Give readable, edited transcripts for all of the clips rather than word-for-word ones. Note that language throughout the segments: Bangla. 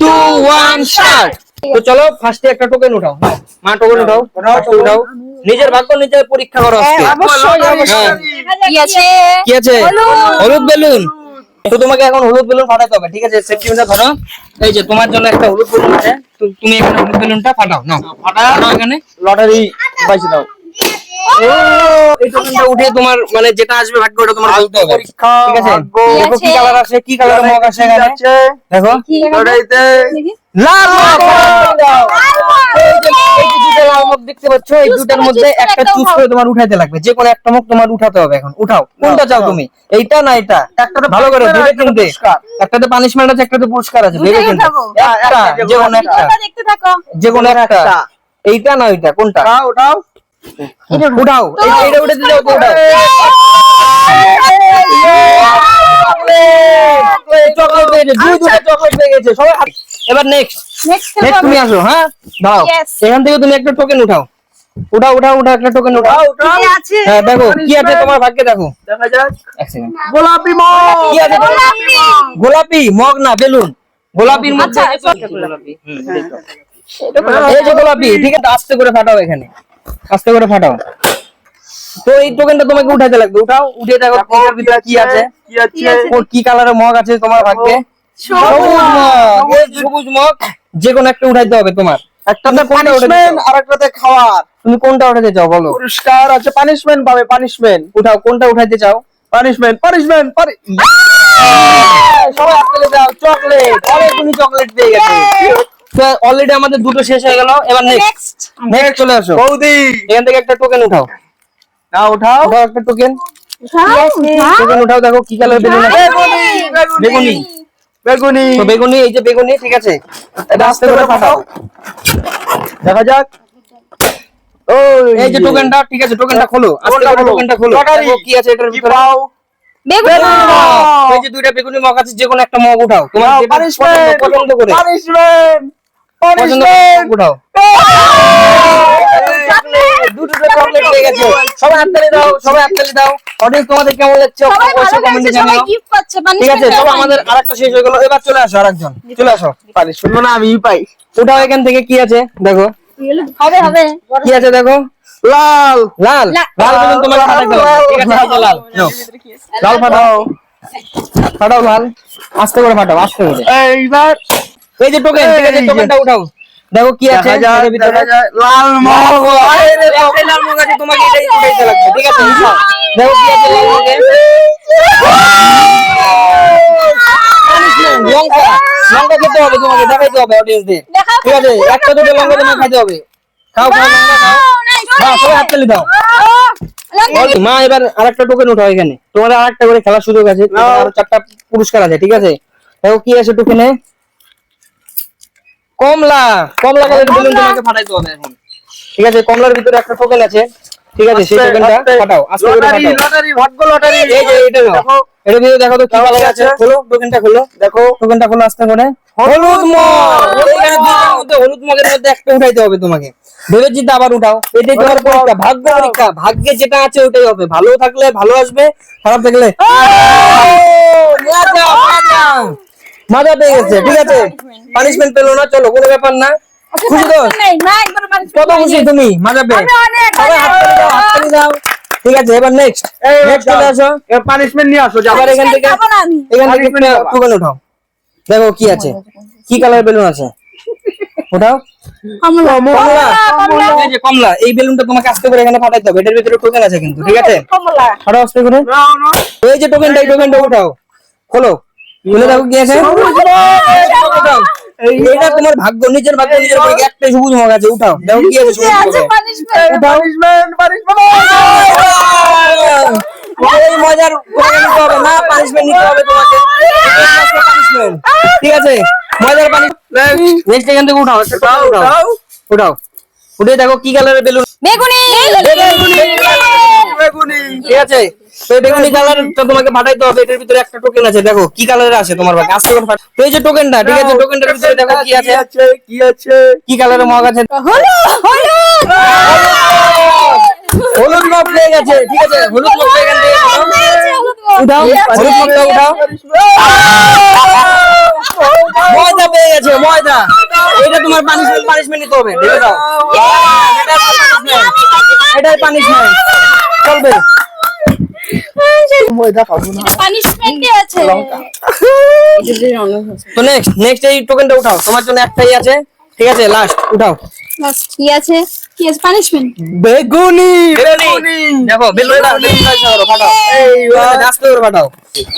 2 1 স্টার্ট। তো চলো ফার্স্টে একটা টোকেন উঠাও। মা টোকেন উঠাও, উঠাও। নিজের ভাগ্য নিজে পরীক্ষা করো আজকে। কি আছে? কি আছে? হলুদ বেলুন। তো তোমাকে এখন হলুদ বেলুন ফাটাতে হবে, ঠিক আছে? সেফটি মেজার ধরো। এই যে তোমার জন্য একটা হলুদ বেলুন আছে, তো তুমি এখানে হলুদ বেলুনটা ফাটাও। নাও ফাটাও এখানে। লটারি পাইছি দাও। এই টোকেনটা উঠে তোমার মানে যেটা আসবে ভাগ্য ওটা তোমার বলতে হবে, পরীক্ষা, ঠিক আছে? ভাগ্য। দেখো কি কালার আসে, কি কালারের মগ আসে এখানে। দেখো লটারিতে লাল মগ দাও। এই যে দুটো লাল মগ দেখতে পাচ্ছ, এই দুটার মধ্যে একটা চুজ করে তোমার উঠাইতে লাগবে। যে কোনো একটা মগ তোমার উঠাতে হবে এখন। উঠাও, কোনটা চাও তুমি? এইটা না এটা? একটাতে ভালো করে ভেবে কিনতে। একটাতে পানিশমেন্ট আছে, একটাতে পুরস্কার আছে, ভেবে কিনতে। একটা, যে কোনো একটা, দেখতে থাকো। যে কোনো একটা। এইটা না ওইটা, কোনটা? উঠাও। উঠাও, এইটা উঠে দিলে ওকে উঠাও। চকলেট পেয়েছে, দুটো চকলেট পেয়ে গেছে সবাই। এবার নেক্সট তুমি আসো। হ্যাঁ দাও, এখান থেকে তুমি একটা টোকেন উঠাও। উঠাও একটা টোকেন উঠাও। হ্যাঁ দেখো কি আছে তোমার ভাগ্যে, দেখো। দেখা যাক। এক সেকেন্ড। গোলাপি মগ। কি আছে? গোলাপি মগ না, বেলুন। গোলাপির মধ্যে গোলাপি। এই যে গোলাপি, ঠিক আছে? আস্তে করে ফাটাও এখানে, আস্তে করে ফাটাও। তো এই টোকেনটা তোমাকে উঠাইতে লাগবে। উঠাও, উঠে দেখো এটার ভিতরে কি আছে, কি কালারের মগ আছে তোমার ভাগ্যে। সবুজ মগ। এই সবুজ মগ যে কোনো একটা উঠাইতে হবে তোমার। একটাতে পানিশমেন্ট আর একটাতে খাওয়ার। তুমি কোনটা উঠাইতে চাও বলো? পুরস্কার আছে, পানিশমেন্ট পাবে, পানিশমেন্ট। উঠাও, কোনটা উঠাইতে চাও? Punishment punishment. সবাই হাততালি দাও। চকলেট, অনেকগুলো চকলেট পেয়ে গেছে। তো অলরেডি আমাদের দুটো শেষ হয়ে গেল। এবার নেক্সট চলে আসো। বৌদি এখান থেকে একটা টোকেন উঠাও। না উঠাও। উঠাও একটা টোকেন। টোকেন উঠাও, দেখো কি কালার বেলুন আছে। বেগুনি। বেগুনি। তো বেগুনি, এই যে বেগুনি, ঠিক আছে? এটা আস্তে করে ফাটাও। দেখা যাক। এই যে টোকেনটা, ঠিক আছে? টোকেনটা খোলো, আস্তে করে টোকেনটা খোলো। দেখো কি আছে এটার ভিতরে। এই যে দুইটা বেগুনি মগ আছে, যে কোনো একটা মগ উঠাও তোমার যেটা পছন্দ করে। পানিশমেন্ট পছন্দ করে উঠাও। দুটো চকলেট পেয়ে গেছে। সবাই হাততালি দাও, সবাই হাততালি দাও। অডিয়েন্স তোমাদের কেমন লাগছে অবশ্যই কমেন্টে জানাও। ঠিক আছে, চলো আমাদের আরেকটা শেষ হয়ে গেল। এবার চলে আসো আরেকজন, চলে আসো। পানিশমেন্ট মানে আমিই পাই। উঠাও এখান থেকে, কি আছে দেখো। হবে কি আছে দেখো। লাল লাল বেলুন তোমার ফাটাতে হবে, ঠিক আছে? এই যে লাল, নাও। লাল ফাটাও, ফাটাও লাল। আস্তে করে ফাটাও, আস্তে করে। এইবার এই যে টোকেন, ঠিক আছে? টোকেনটা উঠাও, দেখো কি আছে এর ভিতরে। লাল মগ। একটাই লাল মগ আছে, তোমাকে এটাই উঠাইতে লাগবে, ঠিক আছে? উঠাও, দেখো কি আছে লাল মগে। লঙ্কা খেতে হবে তোমাকে, দেখাইতে হবে অডিয়েন্সদের, ঠিক আছে? একটা দুটো লঙ্কা তোমাকে খাইতে হবে। খাও লঙ্কা খাও। বাহ, সবাই হাততালি দাও। মা এবার আরেকটা টোকেন উঠাও এখানে। তোমাদের আরেকটা করে খেলার সুযোগ আছে, আরো 4টা পুরস্কার আছে, ঠিক আছে? দেখো কি আছে টোকেনে। কমলা কালারের বেলুন তোমাকে ফাটাইতে হবে এখন, ঠিক আছে? কমলার ভিতরে একটা টোকেন আছে, ঠিক আছে? সেই টোকেনটা ফাটাও, আস্তে করে ফাটাও। লটারি ভাগ্য লটারি। এই যে এটা নাও, এর ভিতরে দেখো তো কি কালার আছে। খোলো টোকেনটা, খোলো, দেখো টোকেনটা খোলো আস্তে করে। হলুদ মগ। এখানে দুইটার মধ্যে হলুদ মগের মধ্যে একটা উঠাইতে হবে তোমাকে। ভেবে চিন্তে আবার উঠাও। এটাই তোমার পরীক্ষা, ভাগ্য পরীক্ষা। ভাগ্যে যেটা আছে ওটাই হবে। ভালো থাকলে ভালো আসবে, খারাপ থাকলে মজা পেয়ে গেছে, ঠিক আছে? পানিশমেন্ট পেলো না, চলো কোনো ব্যাপার না। খুশি তো? কত খুশি তুমি মজা পেয়ে? সবাই হাততালি দাও, ঠিক আছে? এবার নেক্সট চলে আসো। পানিশমেন্ট নিয়ে আসো। আবার এখান থেকে টোকেন উঠাও। দেখো কি আছে, কি কালার বেলুন আছে। উঠাও। এই যে কমলা, এই বেলুনটা তোমাকে আস্তে করে এখানে ফাটাইতে হবে। এটার ভিতরে টোকেন আছে কিন্তু, ঠিক আছে? ফাটাও আস্তে করে। এই যে টোকেনটা, এই টোকেনটা উঠাও, খোলো, খুলে দেখো কি আছে। উঠাও। এইটা তোমার ভাগ্য, নিজের ভাগ্য নিজের ভাগ্যে। একটা সবুজ মগ আছে, উঠাও, দেখো কি আছে সবুজ মগে। এই মজার নিতে হবে না, পানিশমেন্ট নিতে হবে তোমাকে, ঠিক আছে? মজার পানি। নেক্সট এখান থেকে উঠাও, উঠাও, উঠে দেখো কি কালারের বেলুন। বেগুনি। বেগুনি। ঠিক আছে? তো বেগুনি কালার তোমাকে ফাটাইতে হবে। এটার ভিতরে একটা টোকেন আছে, দেখো কি কালারের আছে তোমার ভাগে। আস্তে করে ফাটাও। তো এই যে টোকেনটা, ঠিক আছে? টোকেনটার ভিতরে দেখো কি আছে, কি কালারের মগ আছে। হলুদ মগ পেয়ে গেছে, ঠিক আছে? হলুদ মগ এখান থেকে উঠাও, হলুদ মগটা উঠাও। মজা পেয়ে আছে ময়দা। এটা তোমার পানিশমেন্ট নিতে হবে, ঢেলে দাও। এটাই পানিশমেন্ট চলবে। পানিশমেন্ট আছে। তো নেক্সট এই টোকেনটা উঠাও, তোমার জন্য একটাই আছে, ঠিক আছে? লাস্ট উঠাও। কি আছে? কি আছে পানিশমেন্ট? বেগুনি দেখো বেলুনটা ফাটাও, এই আস্তে করে ফাটাও।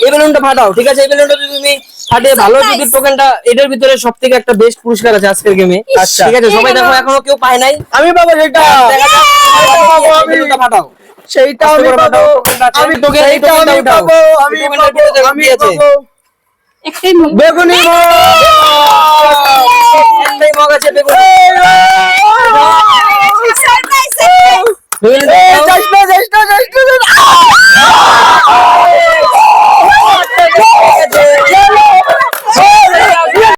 এই বেলুনটা ফাটাও, ঠিক আছে? এই বেলুনটা যদি তুমি ফাটিয়ে ভালো যদি টোকেনটা, এটার ভিতরে সবথেকে একটা বেস্ট পুরস্কার আছে আজকের গেমে। আচ্ছা। ঠিক আছে, সবাই দেখো এখনো কেউ পায় নাই। আমি পাবো সেটা, দেখা যাক, এই বেলুনটা ফাটাও। সেইটা আস্তে আমি করে পাবো, ফাটাও, টোকেনটা আছে। আমি টোকেন, এই সেইটা টোকেনটা আমি উঠাও। পাবো, এই আমি টোকেনটার পাবো, ভিতরে আমি কি আছে? পাবো। একটাই মুখ। বেগুনি মগ।